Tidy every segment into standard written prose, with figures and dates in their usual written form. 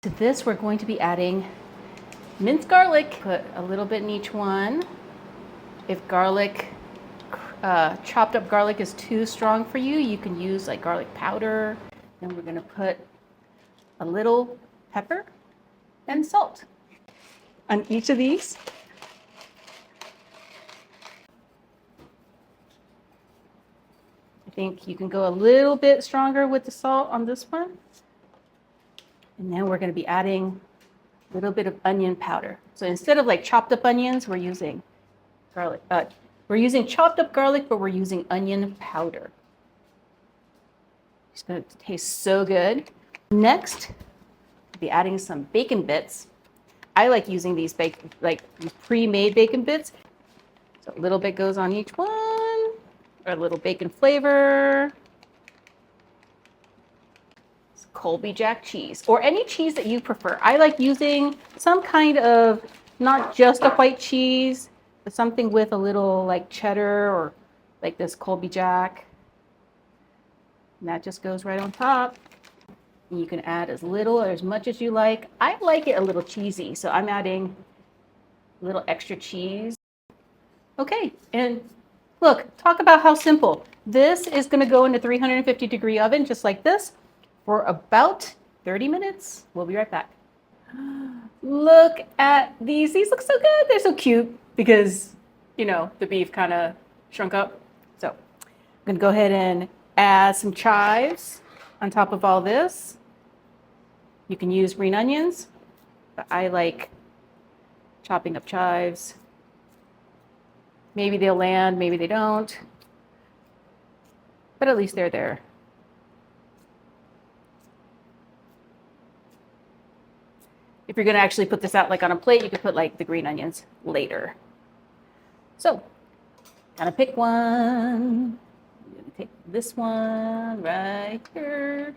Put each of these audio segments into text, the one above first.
To this, we're going to be adding minced garlic. Put a little bit in each one. If garlic, chopped up garlic is too strong for you, you can use like garlic powder. Then we're gonna put a little pepper and salt on each of these. I think you can go a little bit stronger with the salt on this one. And then we're going to be adding a little bit of onion powder. So instead of like chopped up onions, we're using garlic. We're using chopped up garlic, but we're using onion powder. It's going to taste so good. Next, we'll be adding some bacon bits. I like using these pre-made bacon bits. So a little bit goes on each one, or a little bacon flavor. Colby Jack cheese, or any cheese that you prefer. I like using some kind of, not just a white cheese, but something with a little like cheddar or like this Colby Jack. And that just goes right on top. And you can add as little or as much as you like. I like it a little cheesy, so I'm adding a little extra cheese. Okay, and look, talk about how simple. This is gonna go in a 350-degree oven, just like this, for about 30 minutes. We'll be right back. Look at these. These look so good. They're so cute because, you know, the beef kind of shrunk up. So I'm going to go ahead and add some chives on top of all this. You can use green onions, but I like chopping up chives. Maybe they'll land, maybe they don't, but at least they're there. If you're going to actually put this out like on a plate, you could put like the green onions later. So, gotta pick one. I'm going to take this one right here.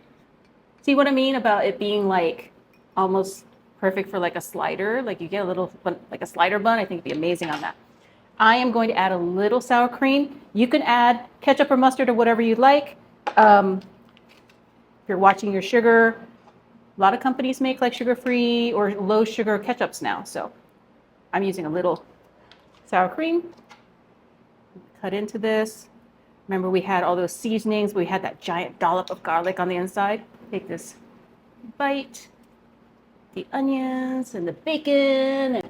See what I mean about it being like almost perfect for like a slider? Like you get a little, like a slider bun. I think it'd be amazing on that. I am going to add a little sour cream. You can add ketchup or mustard or whatever you like. If you're watching your sugar, a lot of companies make like sugar-free or low sugar ketchups now. So I'm using a little sour cream. Cut into this. Remember we had all those seasonings. We had that giant dollop of garlic on the inside. Take this bite, the onions and the bacon.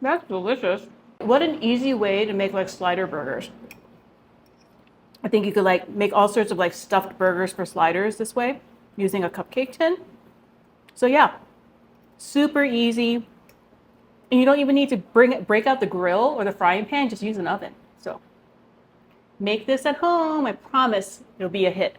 That's delicious. What an easy way to make like slider burgers. I think you could like make all sorts of like stuffed burgers for sliders this way using a cupcake tin. So yeah, super easy. And you don't even need to break out the grill or the frying pan, just use an oven. So make this at home. I promise it'll be a hit.